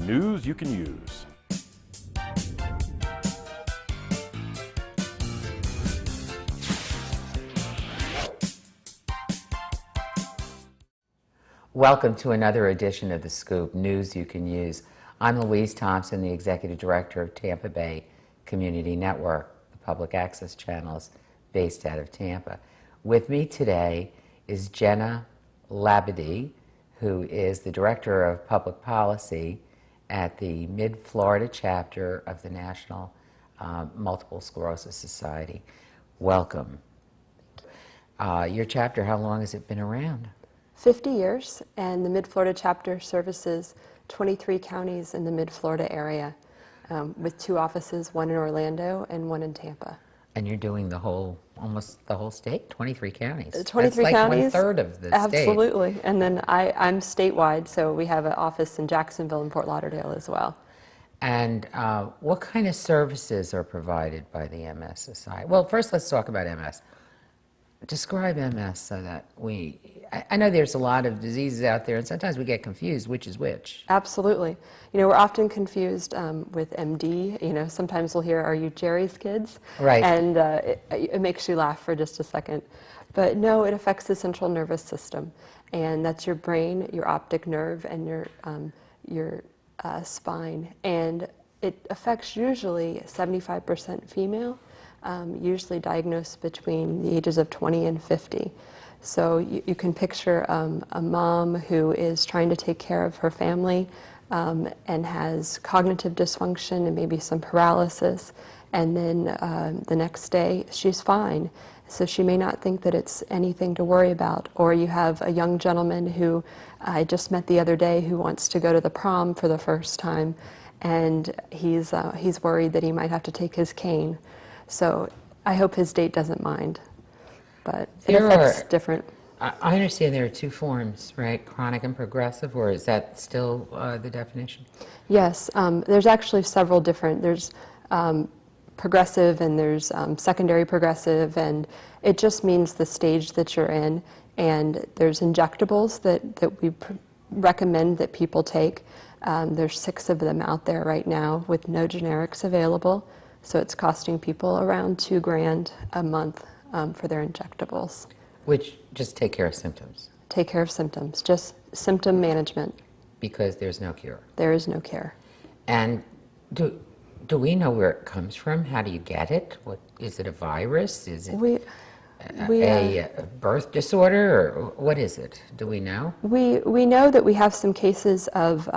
news you can use. Welcome to another edition of The Scoop, News You Can Use. I'm Louise Thompson, the Executive Director of Tampa Bay Community Network, the public access channels based out of Tampa. With me today is Jenna Labadie, who is the Director of Public Policy at the Mid-Florida chapter of the National Multiple Sclerosis Society. Welcome. Your chapter, how long has it been around? 50 years, and the Mid-Florida chapter services 23 counties in the Mid-Florida area with 2 offices, one in Orlando and one in Tampa. And you're doing the whole, almost the whole state? 23 counties. 23 That's counties. Like 1/3 of the state. Absolutely. And then I'm statewide, so we have an office in Jacksonville and Fort Lauderdale as well. And what kind of services are provided by the MS Society? Well, first let's talk about MS. Describe MS so that I know there's a lot of diseases out there, and sometimes we get confused which is which. Absolutely. You know, we're often confused with MD. You know, sometimes we'll hear, "Are you Jerry's kids?" Right. And it makes you laugh for just a second. But no, it affects the central nervous system, and that's your brain, your optic nerve, and your spine. And it affects usually 75% female. Usually diagnosed between the ages of 20 and 50. So you can picture a mom who is trying to take care of her family and has cognitive dysfunction and maybe some paralysis, and then the next day she's fine. So she may not think that it's anything to worry about. Or you have a young gentleman who I just met the other day who wants to go to the prom for the first time, and he's worried that he might have to take his cane. So I hope his date doesn't mind, but it affects different. I understand there are 2 forms, right? Chronic and progressive, or is that still the definition? Yes, there's actually several different. There's progressive and there's secondary progressive, and it just means the stage that you're in. And there's injectables that we recommend that people take. There's 6 of them out there right now with no generics available. So it's costing people around $2 grand a month for their injectables. Which just take care of symptoms? Take care of symptoms, just symptom management. Because there's no cure? There is no cure. And do we know where it comes from? How do you get it? What, is it a virus? Is it a birth disorder, or what is it? Do we know? We know that we have some cases of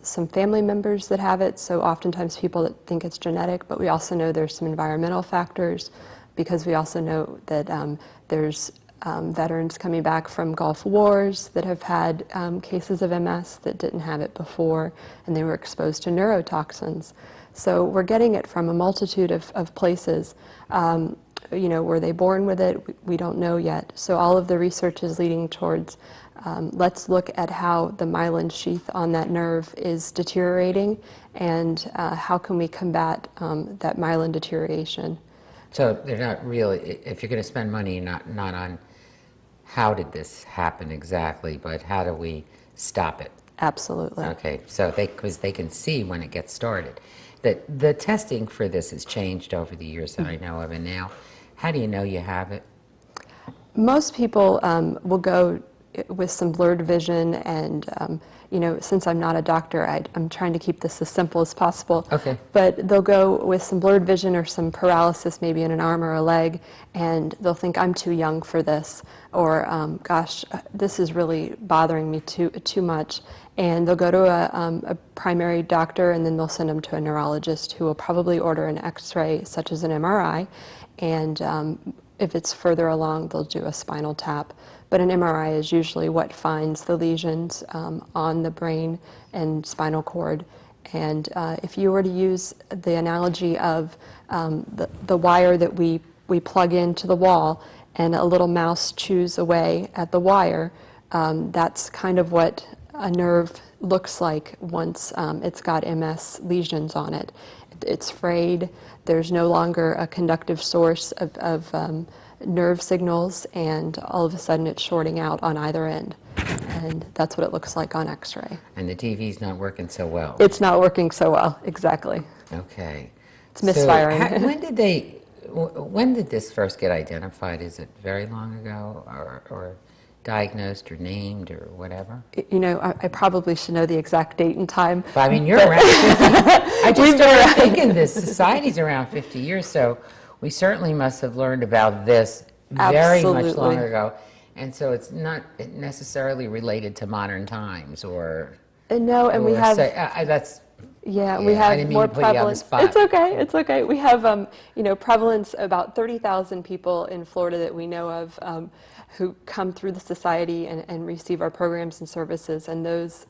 some family members that have it, so oftentimes people that think it's genetic, but we also know there's some environmental factors, because we also know that there's veterans coming back from Gulf Wars that have had cases of MS that didn't have it before, and they were exposed to neurotoxins. So we're getting it from a multitude of places. You know, were they born with it? We don't know yet. So all of the research is leading towards let's look at how the myelin sheath on that nerve is deteriorating, and how can we combat that myelin deterioration. So they're not really, if you're going to spend money, not on how did this happen exactly, but how do we stop it? Absolutely. Okay, so because they can see when it gets started. The testing for this has changed over the years that I know of, and now, how do you know you have it? Most people will go with some blurred vision, and you know, since I'm not a doctor, I'm trying to keep this as simple as possible. Okay. But they'll go with some blurred vision or some paralysis, maybe in an arm or a leg, and they'll think, I'm too young for this, or gosh, this is really bothering me too much. And they'll go to a primary doctor, and then they'll send them to a neurologist who will probably order an X-ray, such as an MRI, and if it's further along, they'll do a spinal tap. But an MRI is usually what finds the lesions on the brain and spinal cord. And if you were to use the analogy of the wire that we plug into the wall, and a little mouse chews away at the wire, that's kind of what a nerve looks like once it's got MS lesions on it. It's frayed. There's no longer a conductive source of nerve signals, and all of a sudden it's shorting out on either end. And that's what it looks like on X-ray. And the TV's not working so well. It's not working so well, exactly. Okay. It's misfiring. So when did this first get identified? Is it very long ago, or diagnosed or named or whatever? You know, I probably should know the exact date and time. But I mean, you're around 50. I just started thinking this society's around 50 years, so we certainly must have learned about this very much Absolutely. longer ago. And so it's not necessarily related to modern times or... No, and we have... that's... Yeah, Yeah, we I have didn't mean more to put you on the prevalence. spot. It's okay. It's okay. We have, you know, prevalence about 30,000 people in Florida that we know of who come through the society and receive our programs and services. And those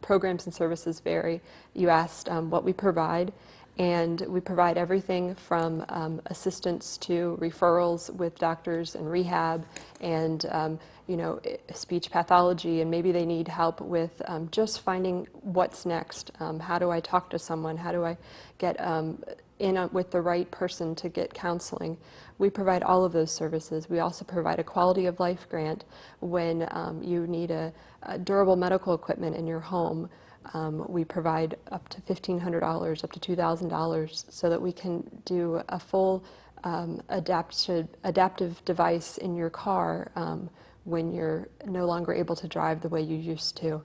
programs and services vary. You asked what we provide, and we provide everything from assistance to referrals with doctors and rehab, and you know, speech pathology, and maybe they need help with just finding what's next. How do I talk to someone? How do I get with the right person to get counseling? We provide all of those services. We also provide a quality of life grant when you need a durable medical equipment in your home. We provide up to $1,500, up to $2,000, so that we can do a full adaptive device in your car when you're no longer able to drive the way you used to.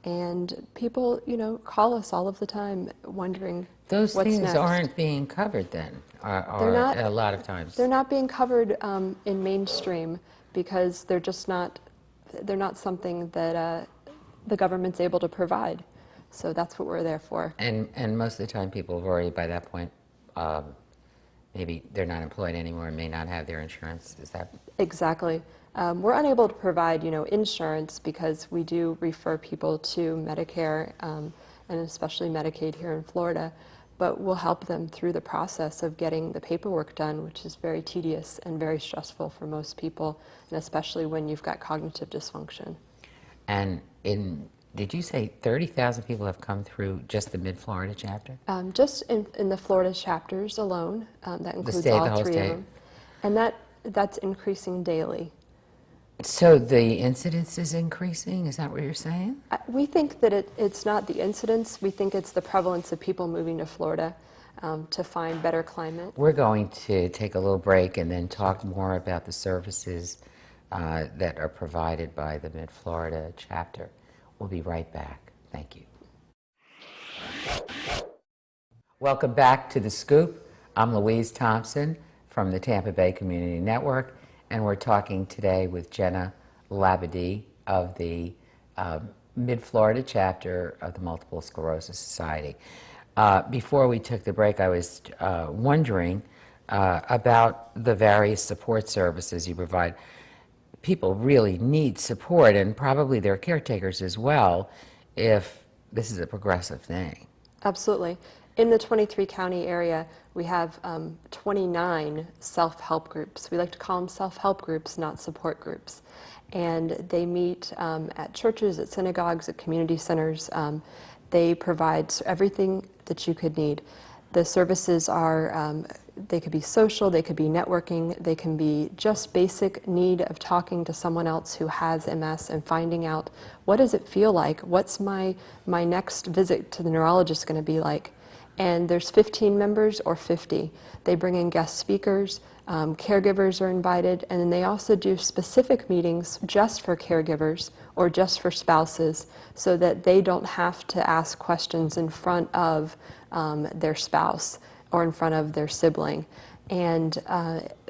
And people, you know, call us all of the time wondering Those what's things next. aren't being covered then, They're not, a lot of times. They're not being covered in mainstream because they're just not, they're not something that the government's able to provide. So that's what we're there for. And most of the time people have already, by that point, maybe they're not employed anymore and may not have their insurance. Is that? Exactly. We're unable to provide, you know, insurance because we do refer people to Medicare and especially Medicaid here in Florida, but we'll help them through the process of getting the paperwork done, which is very tedious and very stressful for most people, and especially when you've got cognitive dysfunction. And did you say 30,000 people have come through just the Mid-Florida chapter? Just in the Florida chapters alone, that includes the all whole three state. of them. And that's increasing daily. So the incidence is increasing? Is that what you're saying? We think that it's not the incidence. We think it's the prevalence of people moving to Florida to find better climate. We're going to take a little break and then talk more about the services that are provided by the Mid-Florida chapter. We'll be right back. Thank you. Welcome back to The Scoop. I'm Louise Thompson from the Tampa Bay Community Network, and we're talking today with Jenna Labadie of the Mid-Florida chapter of the Multiple Sclerosis Society. Before we took the break, I was wondering about the various support services you provide. People really need support, and probably their caretakers as well, if this is a progressive thing. Absolutely. In the 23-county area, we have 29 self-help groups. We like to call them self-help groups, not support groups. And they meet at churches, at synagogues, at community centers. They provide everything that you could need. The services are, they could be social, they could be networking, they can be just basic need of talking to someone else who has MS and finding out, what does it feel like? What's my next visit to the neurologist going to be like? And there's 15 members or 50. They bring in guest speakers, caregivers are invited, and then they also do specific meetings just for caregivers or just for spouses so that they don't have to ask questions in front of their spouse or in front of their sibling. And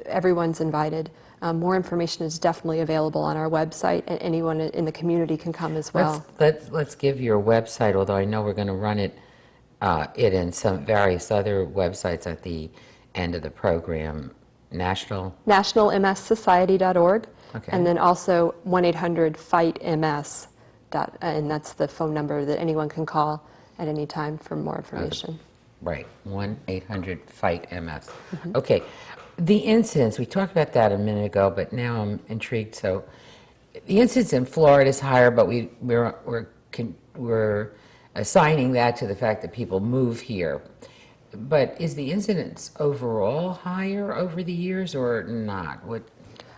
everyone's invited. More information is definitely available on our website, and anyone in the community can come as well. Let's give your website, although I know we're going to run it in some various other websites at the end of the program. NationalMSSociety.org, Okay. and then also 1-800-FIGHT-MS, and that's the phone number that anyone can call at any time for more information. Right, 1-800-FIGHT-MS. Okay, the incidence, we talked about that a minute ago, but now I'm intrigued. So the incidence in Florida is higher, but we're assigning that to the fact that people move here. But is the incidence overall higher over the years or not?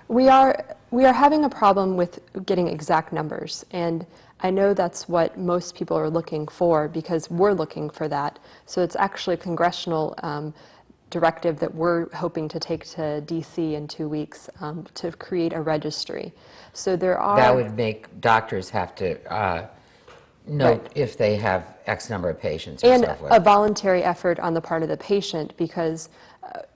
We are having a problem with getting exact numbers, and I know that's what most people are looking for because we're looking for that. So it's actually a congressional directive that we're hoping to take to DC in 2 weeks to create a registry. So there are... That would make doctors have to note Right. if they have X number of patients or And so forth. a voluntary effort on the part of the patient, because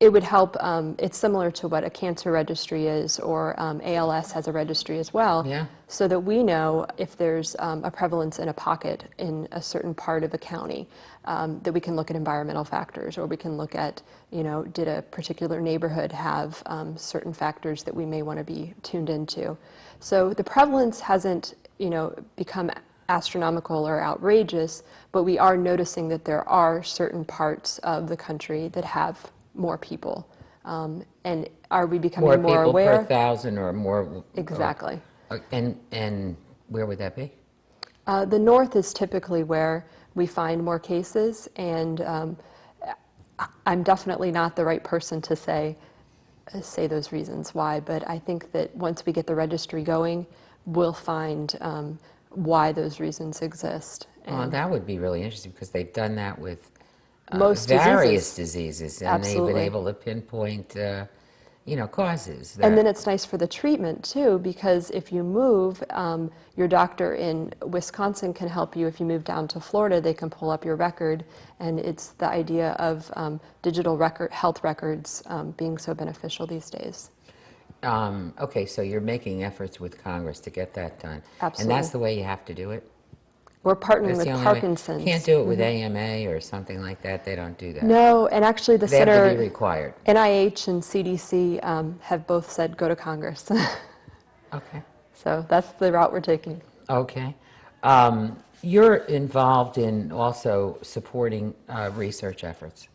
it would help. It's similar to what a cancer registry is, or ALS has a registry as well, Yeah. so that we know if there's a prevalence in a pocket in a certain part of a county, that we can look at environmental factors, or we can look at, did a particular neighborhood have certain factors that we may want to be tuned into. So the prevalence hasn't, become astronomical or outrageous, but we are noticing that there are certain parts of the country that have more people. And are we becoming more people aware? per thousand or more? Exactly. And where would that be? The north is typically where we find more cases, and I'm definitely not the right person to say those reasons why, but I think that once we get the registry going, we'll find why those reasons exist. And That would be really interesting because they've done that with most various diseases. diseases, and they've been Absolutely. able to pinpoint, causes. And then it's nice for the treatment too, because if you move, your doctor in Wisconsin can help you. If you move down to Florida, they can pull up your record, and it's the idea of digital health records being so beneficial these days. Okay, so you're making efforts with Congress to get that done. Absolutely. And that's the way you have to do it? We're partnering That's with the only way. Parkinson's. Can't do it with AMA or something like that? They don't do that? No, and actually the They have to center, be required. NIH and CDC have both said go to Congress. Okay. So that's the route we're taking. Okay. You're involved in also supporting research efforts.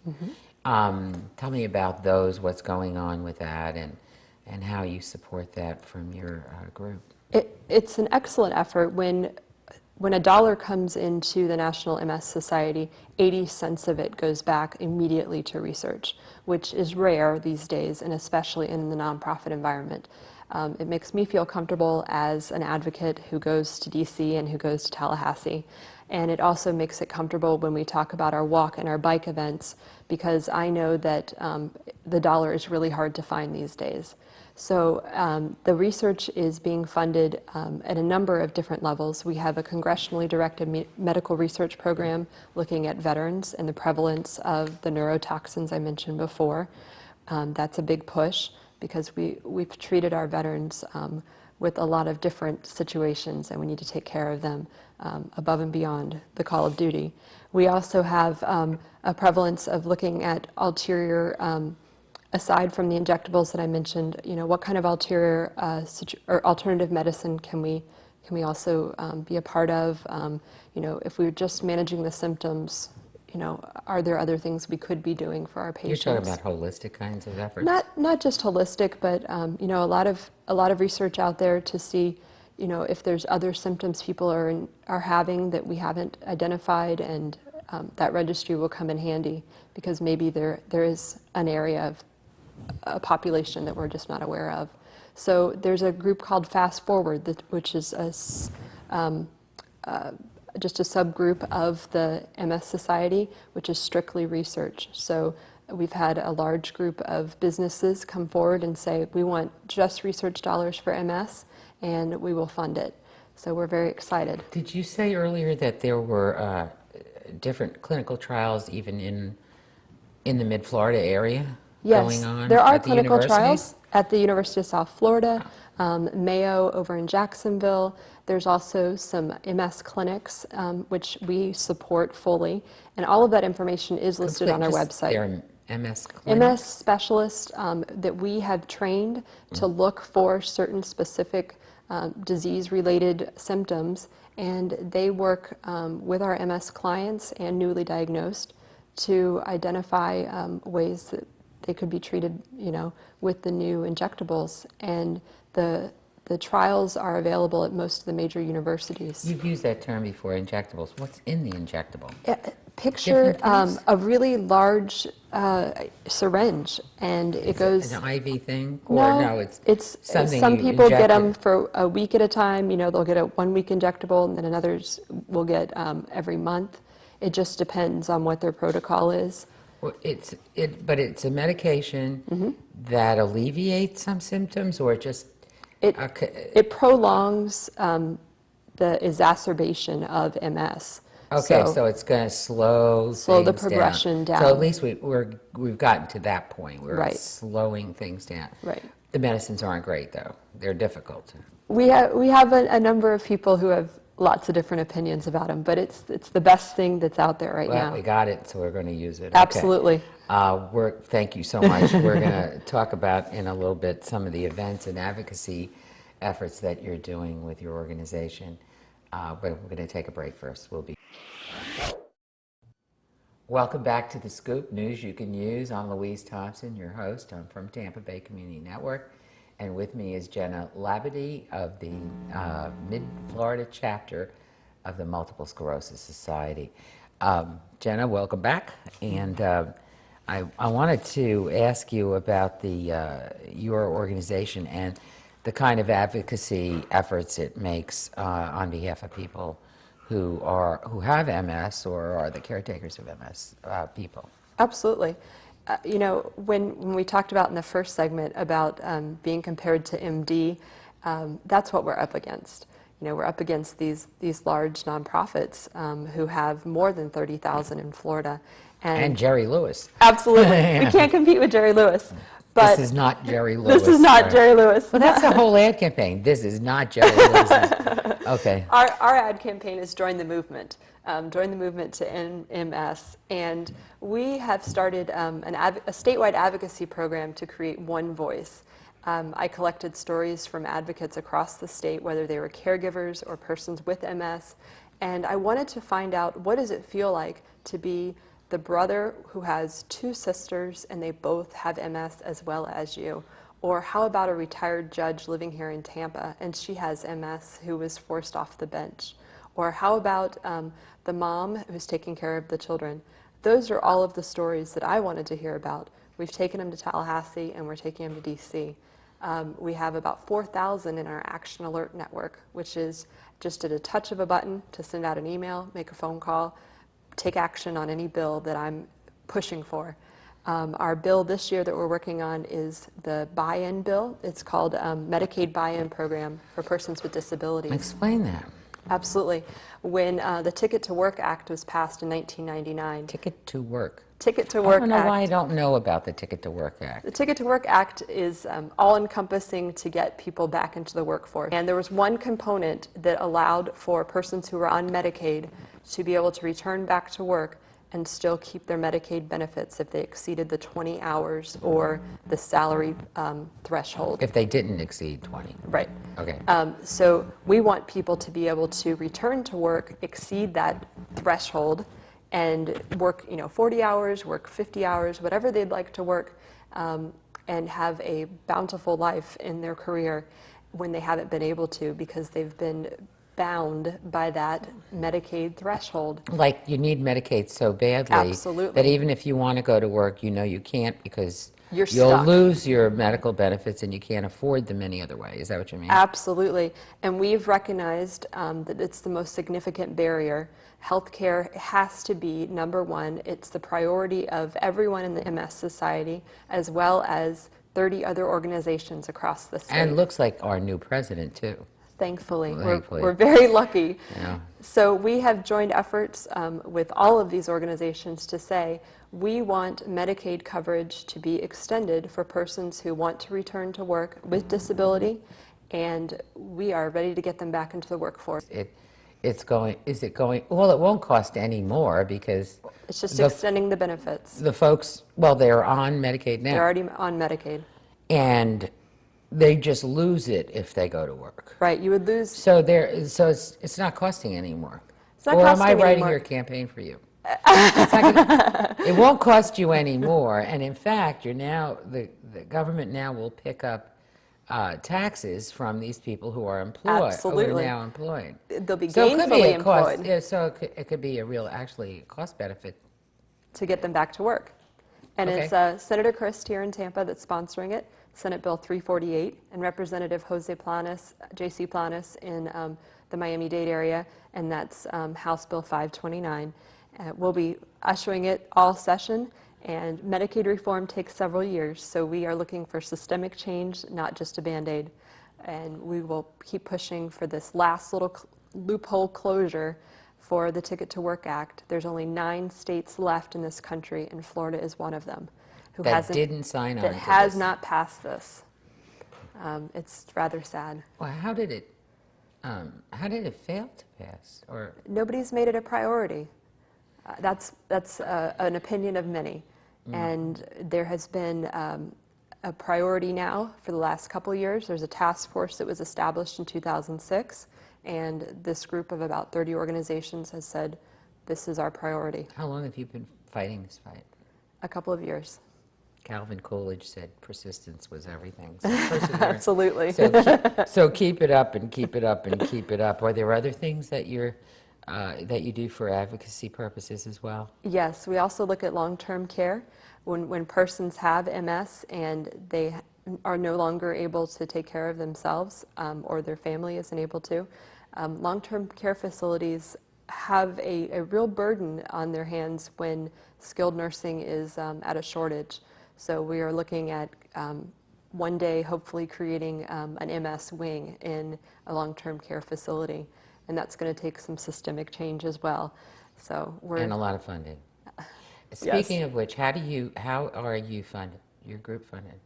Tell me about those, what's going on with that, and how you support that from your group. It's an excellent effort. When a dollar comes into the National MS Society, 80 cents of it goes back immediately to research, which is rare these days, and especially in the nonprofit environment. It makes me feel comfortable as an advocate who goes to DC and who goes to Tallahassee. And it also makes it comfortable when we talk about our walk and our bike events, because I know that the dollar is really hard to find these days. So the research is being funded at a number of different levels. We have a congressionally directed medical research program looking at veterans and the prevalence of the neurotoxins I mentioned before. That's a big push because we've treated our veterans with a lot of different situations, and we need to take care of them above and beyond the call of duty. We also have a prevalence of looking at ulterior, aside from the injectables that I mentioned, what kind of ulterior or alternative medicine can we also be a part of? If we're just managing the symptoms, are there other things we could be doing for our patients? You're talking about holistic kinds of efforts? Not just holistic, but a lot of research out there to see, if there's other symptoms people are having that we haven't identified, and that registry will come in handy because maybe there is an area of a population that we're just not aware of. So there's a group called Fast Forward, which is just a subgroup of the MS Society, which is strictly research. So we've had a large group of businesses come forward and say, we want just research dollars for MS, and we will fund it. So we're very excited. Did you say earlier that there were different clinical trials even in the mid-Florida area going on? Yes, there are at the clinical universities? trials at the University of South Florida, Mayo over in Jacksonville. There's also some MS clinics, which we support fully, and all of that information is listed on our website. They're MS clinics? MS specialists that we have trained to look for certain specific disease-related symptoms, and they work with our MS clients and newly diagnosed to identify ways that they could be treated, with the new injectables. And the trials are available at most of the major universities. You've used that term before, injectables. What's in the injectable? Picture Different things? a really large syringe, and it Is goes. it an IV thing? Or No, no, it's it's something some you people get inject them it? for a week at a time. You know, they'll get a 1 week injectable, and then others will get every month. It just depends on what their protocol is. Well, but it's a medication that alleviates some symptoms, or just It okay, it prolongs the exacerbation of MS. okay, So so it's going to slow slow the things down. progression So at down. least we've gotten to that point where it's Right. slowing things down. Right. The medicines aren't great though; they're difficult. We have a number of people who have lots of different opinions about them, but it's the best thing that's out there right Well, now. we got it, so we're going to use it. Okay. Absolutely. Thank you so much. We're going to talk about in a little bit some of the events and advocacy efforts that you're doing with your organization. But we're going to take a break first. Welcome back to The Scoop, news you can use. I'm Louise Thompson, your host. I'm from Tampa Bay Community Network. And with me is Jenna Labadie of the Mid-Florida chapter of the Multiple Sclerosis Society. Jenna, welcome back. And I wanted to ask you about your organization and the kind of advocacy efforts it makes on behalf of people who have MS or are the caretakers of MS people. Absolutely. You know, when we talked about in the first segment about being compared to MD, that's what we're up against. You know, we're up against these large nonprofits who have more than 30,000 in Florida. And Jerry Lewis. Absolutely. We can't compete with Jerry Lewis. But this is not Jerry Lewis. This is not right? Jerry Lewis. Well, that's the whole ad campaign. This is not Jerry Lewis. Okay. Our ad campaign is Join the Movement. Join the movement to end MS. And we have started a statewide advocacy program to create one voice. I collected stories from advocates across the state, whether they were caregivers or persons with MS. And I wanted to find out, what does it feel like to be the brother who has two sisters and they both have MS as well as you? Or how about a retired judge living here in Tampa and she has MS who was forced off the bench? Or how about the mom who's taking care of the children? Those are all of the stories that I wanted to hear about. We've taken them to Tallahassee and we're taking them to DC. We have about 4,000 in our Action Alert Network, which is just at a touch of a button to send out an email, make a phone call, take action on any bill that I'm pushing for. Our bill this year that we're working on is the buy-in bill. It's called Medicaid Buy-in Program for Persons with Disabilities. Explain that. Absolutely. When the Ticket to Work Act was passed in 1999. Ticket to Work. Ticket to Work I don't know Act. why I don't know about the Ticket to Work Act. The Ticket to Work Act is all-encompassing to get people back into the workforce. And there was one component that allowed for persons who were on Medicaid to be able to return back to work and still keep their Medicaid benefits if they exceeded the 20 hours or the salary threshold. If they didn't exceed 20. Right. Okay. So we want people to be able to return to work, exceed that threshold, and work 40 hours, work 50 hours, whatever they'd like to work, and have a bountiful life in their career when they haven't been able to because they've been bound by that Medicaid threshold. Like you need Medicaid so badly Absolutely. that even if you want to go to work, you know you can't because You'll stuck. Lose your medical benefits and you can't afford them any other way. Is that what you mean? Absolutely. And we've recognized that it's the most significant barrier. Healthcare has to be number one. It's the priority of everyone in the MS Society, as well as 30 other organizations across the state. And looks like our new president, too. Thankfully. Thankfully. We're very lucky. Yeah. So we have joined efforts with all of these organizations to say we want Medicaid coverage to be extended for persons who want to return to work with disability, and we are ready to get them back into the workforce. Well, it won't cost any more because It's just extending the benefits. the folks, well, they're on Medicaid now. They're already on Medicaid. And they just lose it if they go to work. Right, you would lose. So it's not costing anymore. It's not or costing am I writing anymore. your campaign for you? It won't cost you any more. And in fact, the government now will pick up taxes from these people who are who are Absolutely. now employed. They'll be So it could be gainfully a cost. employed Yeah, so it could be a real, actually, cost benefit. to get them back to work. And it's Okay. Senator Crist here in Tampa that's sponsoring it, Senate Bill 348, and Representative Jose Planas, J.C. Planas in the Miami-Dade area, and that's House Bill 529. We'll be ushering it all session, and Medicaid reform takes several years, so we are looking for systemic change, not just a Band-Aid. And we will keep pushing for this last little loophole closure for the Ticket to Work Act. There's only 9 states left in this country, and Florida is one of them, That didn't sign on that to has this. not passed this. It's rather sad. Well, how did it fail to pass? Or Nobody's made it a priority. That's an opinion of many, and there has been a priority now for the last couple of years. There's a task force that was established in 2006, and this group of about 30 organizations has said, this is our priority. how long have you been fighting this fight? A couple of years. Calvin Coolidge said persistence was everything. So perseverance. Absolutely. So keep it up and keep it up and keep it up. Are there other things that that you do for advocacy purposes as well? Yes, we also look at long-term care. When persons have MS and they are no longer able to take care of themselves or their family isn't able to, long-term care facilities have a real burden on their hands when skilled nursing is at a shortage. So we are looking at one day hopefully creating an MS wing in a long-term care facility, and that's going to take some systemic change as well. So And a lot of funding. Speaking Yes. of which, how are you funded? Your group funded?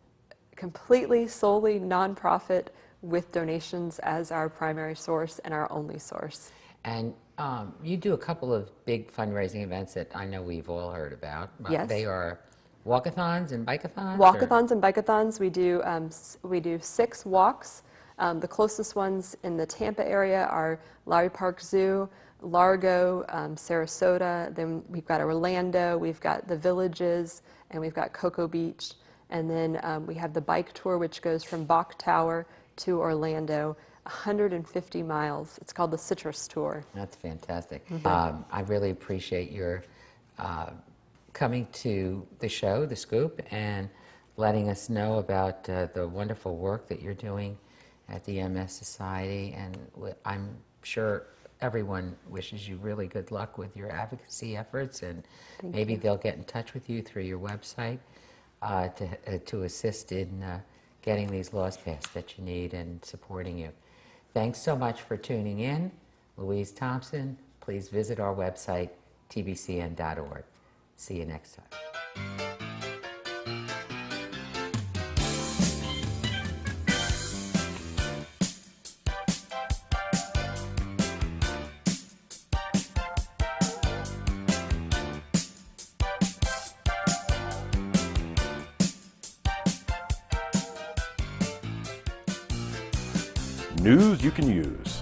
Completely, solely nonprofit with donations as our primary source and our only source. And you do a couple of big fundraising events that I know we've all heard about. Yes. They are walkathons and bikeathons? Walkathons and bikeathons, we do 6 walks. The closest ones in the Tampa area are Lowry Park Zoo, Largo, Sarasota, then we've got Orlando, we've got the Villages, and we've got Cocoa Beach. And then we have the bike tour, which goes from Bach Tower to Orlando, 150 miles. It's called the Citrus Tour. That's fantastic. I really appreciate your coming to the show, The Scoop, and letting us know about the wonderful work that you're doing at the MS Society. And I'm sure everyone wishes you really good luck with your advocacy efforts, and maybe they'll get in touch with you through your website to assist in getting these laws passed that you need and supporting you. Thanks so much for tuning in. Louise Thompson, please visit our website, tbcn.org. See you next time. News you can use.